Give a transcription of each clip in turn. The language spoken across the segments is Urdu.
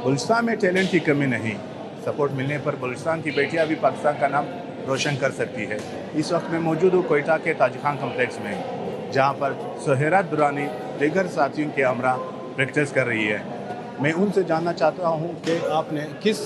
بلوچستان میں ٹیلنٹ کی کمی نہیں، سپورٹ ملنے پر بلوچستان کی بیٹیاں بھی پاکستان کا نام روشن کر سکتی ہے۔ اس وقت میں موجود ہوں کوئٹہ کے تاج خان کمپلیکس میں، جہاں پر سہیرا درانی دیگر ساتھیوں کے ہمراہ پریکٹس کر رہی ہے۔ میں ان سے جاننا چاہتا ہوں کہ آپ نے کس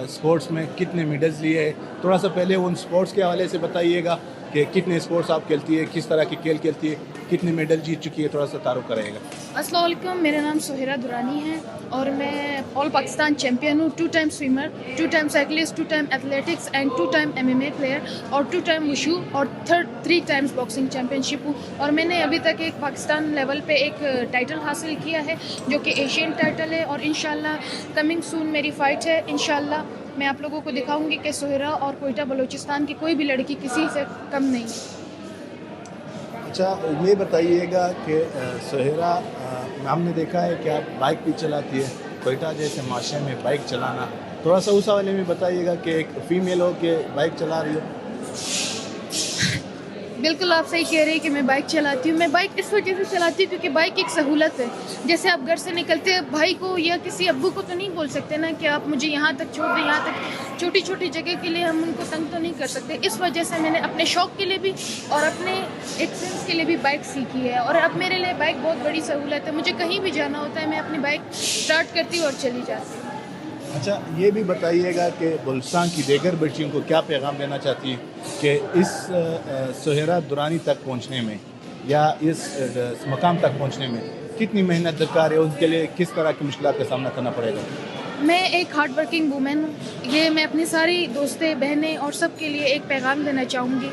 سپورٹس میں کتنے میڈلز لیے ہیں۔ تھوڑا سا پہلے ان سپورٹس کے حوالے سے بتائیے گا کہ کتنے سپورٹس آپ کھیلتی ہے، کس طرح کی کھیل کھیلتی ہے، کتنے میڈل جیت چکی ہے، تھوڑا سا تعارف کرائے گا۔ السلام علیکم، میرا نام سہیرا درانی ہے اور میں آل پاکستان چیمپئن ہوں، 2 time swimmer, 2 time cyclist, 2 time athletics and 2 time MMA player اور 2 ٹائم وشو اور 3 ٹائمز باکسنگ چیمپئن شپ ہوں۔ اور میں نے ابھی تک ایک پاکستان لیول پہ ایک ٹائٹل حاصل کیا ہے جو کہ ایشین ٹائٹل ہے، اور انشاءاللہ کمنگ سون میری فائٹ ہے۔ انشاءاللہ میں آپ لوگوں کو دکھاؤں گی کہ سہیرا اور کوئٹہ بلوچستان کی کوئی بھی لڑکی کسی سے کم نہیں۔ اچھا، یہ بتائیے گا کہ سہیرا، ہم نے دیکھا ہے کہ آپ بائک بھی چلاتی ہے، کوئٹہ جیسے معاشرے میں بائک چلانا، تھوڑا سا اس حوالے میں بتائیے گا کہ ایک فیمیل ہو کے بائک چلا رہی ہو۔ بالکل آپ صحیح کہہ رہے ہیں کہ میں بائک چلاتی ہوں۔ میں بائک اس وجہ سے چلاتی ہوں کیونکہ بائک ایک سہولت ہے۔ جیسے آپ گھر سے نکلتے ہیں، بھائی کو یا کسی ابو کو تو نہیں بول سکتے نا کہ آپ مجھے یہاں تک چھوڑ دیں، یہاں تک چھوٹی چھوٹی جگہ کے لیے ہم ان کو تنگ تو نہیں کر سکتے۔ اس وجہ سے میں نے اپنے شوق کے لیے بھی اور اپنے ایکسپیرینس کے لیے بھی بائک سیکھی ہے، اور اب میرے لیے بائک بہت بڑی سہولت ہے۔ مجھے کہیں بھی جانا ہوتا ہے، میں اپنی بائک اسٹارٹ کرتی ہوں اور چلی جاتی ہوں۔ اچھا، یہ بھی بتائیے گا کہ بلوچستان کی دیگر بچیوں کو کیا پیغام دینا چاہتی ہیں کہ اس سہیرا درانی تک پہنچنے میں یا اس مقام تک پہنچنے میں کتنی محنت درکار ہے، ان کے لیے کس طرح کی مشکلات کا سامنا کرنا پڑے گا؟ میں ایک ہارڈ ورکنگ وومن ہوں۔ یہ میں اپنی ساری دوستیں، بہنیں اور سب کے لیے ایک پیغام دینا چاہوں گی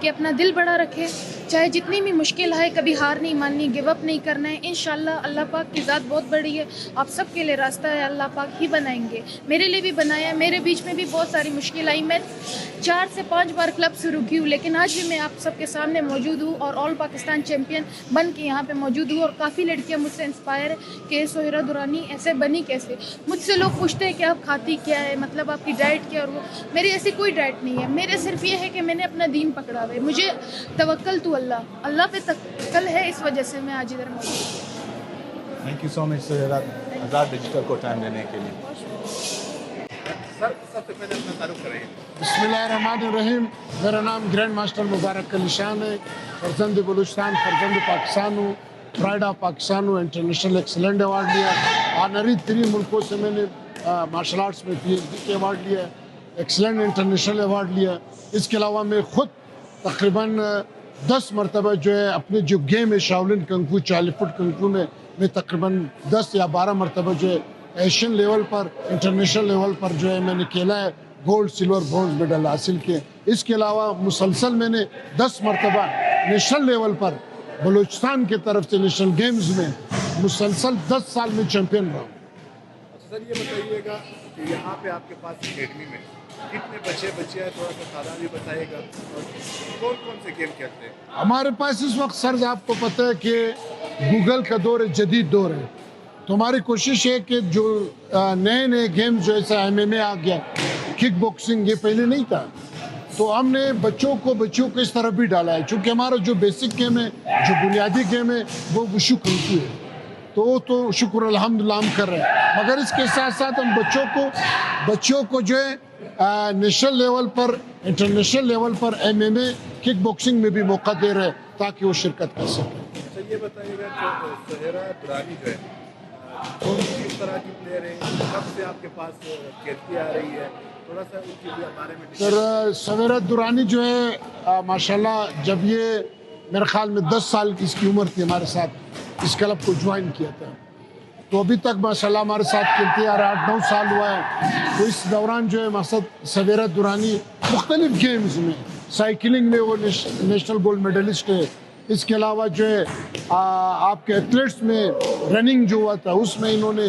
کہ اپنا دل بڑا رکھیں، چاہے جتنی بھی مشکل آئے کبھی ہار نہیں ماننی، گیو اپ نہیں کرنا ہے۔ انشاءاللہ اللہ پاک کی ذات بہت بڑی ہے، آپ سب کے لیے راستہ ہے، اللہ پاک ہی بنائیں گے۔ میرے لیے بھی بنایا ہے، میرے بیچ میں بھی بہت ساری مشکل آئی۔ میں 4 سے 5 بار کلب سے رکی ہوں، لیکن آج بھی میں آپ سب کے سامنے موجود ہوں اور آل پاکستان چیمپئن بن کے یہاں پہ موجود ہوں، اور کافی لڑکیاں مجھ سے انسپائر ہے کہ سہیرا درانی ایسے بنی کیسے۔ مجھ سے لوگ پوچھتے ہیں کہ آپ کھاتی کیا ہے، مطلب آپ کی ڈائٹ کیا، اور وہ میری ایسی کوئی ڈائٹ نہیں ہے۔ میرے صرف یہ ہے کہ میں نے اپنا دین پکڑا ہوا ہے، مجھے توکل تو اللہ پہ توکل ہے، اس وجہ سے میں آج ادھر موجود ہوں۔ Thank you so much Sahira, Azad digital کو ٹائم دینے کے لیے۔ سر، سب سے پہلے اپنا تعارف کریں۔ بسم اللہ الرحمن الرحیم۔ میرا نام گرینڈ ماسٹر مبارک علی شان ہے، فرزند بلوچستان، فرزند پاکستان ہوں، پرائڈ آف پاکستان ہوں، انٹرنیشنل ایکسلنٹ ایوارڈ لیا۔ آنری 3 ملکوں سے میں نے مارشل آرٹس میں PhD کے ایوارڈ لیا، ایکسلنٹ انٹرنیشنل ایوارڈ لیا۔ اس کے علاوہ میں خود تقریباً 10 مرتبہ جو ہے اپنے جو گیم ہے شاولن کنگ فو، 40 فٹ کنگ فو میں تقریباً 10 یا 12 مرتبہ جو ہے ایشین لیول پر، انٹرنیشنل لیول پر جو ہے میں نے کھیلا ہے، گولڈ، سلور، برونز میڈل حاصل کیے۔ اس کے علاوہ مسلسل میں نے 10 مرتبہ نیشنل لیول پر بلوچستان کی طرف سے نیشنل گیمز میں مسلسل 10 سال میں چیمپئن رہا ہوں۔ سر، یہ بتائیے گا کہ یہاں پہ آپ کے پاس اکیڈمی میں کتنے بچے ہیں، تھوڑا سا تعداد بھی بتائیے گا، اور کون کون سے گیم کھیلتے ہیں؟ ہمارے پاس اس وقت سر آپ کو پتہ ہے کہ گوگل کا دور ہے، جدید دور ہے، تو ہماری کوشش ہے کہ جو نئے گیم جیسا MMA آ گیا، کک باکسنگ، یہ پہلے نہیں تھا، تو ہم نے بچوں کو اس طرف بھی ڈالا ہے، چونکہ ہمارا جو بیسک گیم ہے، جو بنیادی گیم ہے، وہ وشو کنگ فو ہے، تو شکر الحمدللہ ہم کر رہے ہیں۔ مگر اس کے ساتھ ساتھ ہم بچوں کو جو ہے نیشنل لیول پر، انٹرنیشنل لیول پر MMA، کک باکسنگ میں بھی موقع دے رہے ہیں تاکہ وہ شرکت کر سکیں۔ اچھا، یہ بتائیے گا کہ سہیرا درانی جو ہے کس طرح کی پلیئر ہے، کب سے آپ کے پاس کھیلتی آ رہی ہے، تھوڑا سا ان کے بارے میں۔ سر، سہیرا درانی جو ہے ماشاءاللہ جب یہ میرے خیال میں 10 سال کی اس کی عمر تھی، ہمارے ساتھ اس کلب کو جوائن کیا تھا، تو ابھی تک ماشاءاللہ ہمارے ساتھ کھیلتے آ رہے، 8-9 سال ہوا ہے۔ تو اس دوران جو ہے مقصد سہیرا درانی مختلف گیمز میں، سائیکلنگ میں وہ نیشنل گولڈ میڈلسٹ ہے، اس کے علاوہ جو ہے آپ کے ایتھلیٹس میں رننگ جو ہوا تھا اس میں انہوں نے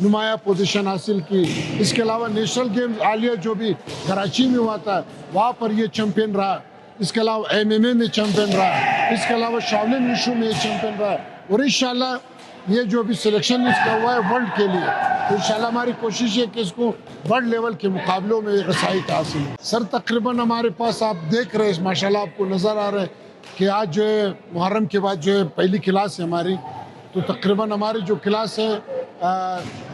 نمایاں پوزیشن حاصل کی۔ اس کے علاوہ نیشنل گیمز عالیہ جو بھی کراچی میں ہوا تھا وہاں پر یہ چیمپئن رہا۔ اس کے علاوہ MMA میں چیمپئن رہا، اس کے علاوہ شاولن وشو میں چیمپئن رہا، اور انشاءاللہ یہ جو بھی سلیکشن اس کا ہوا ہے ورلڈ کے لیے، تو انشاءاللہ ہماری کوشش ہے کہ اس کو ورلڈ لیول کے مقابلوں میں رسائی حاصل ہے۔ سر، تقریباً ہمارے پاس آپ دیکھ رہے ہیں، ماشاءاللہ آپ کو نظر آ رہا ہے کہ آج جو ہے محرم کے بعد جو ہے پہلی کلاس ہے ہماری، تو تقریباً ہماری جو کلاس ہے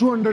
200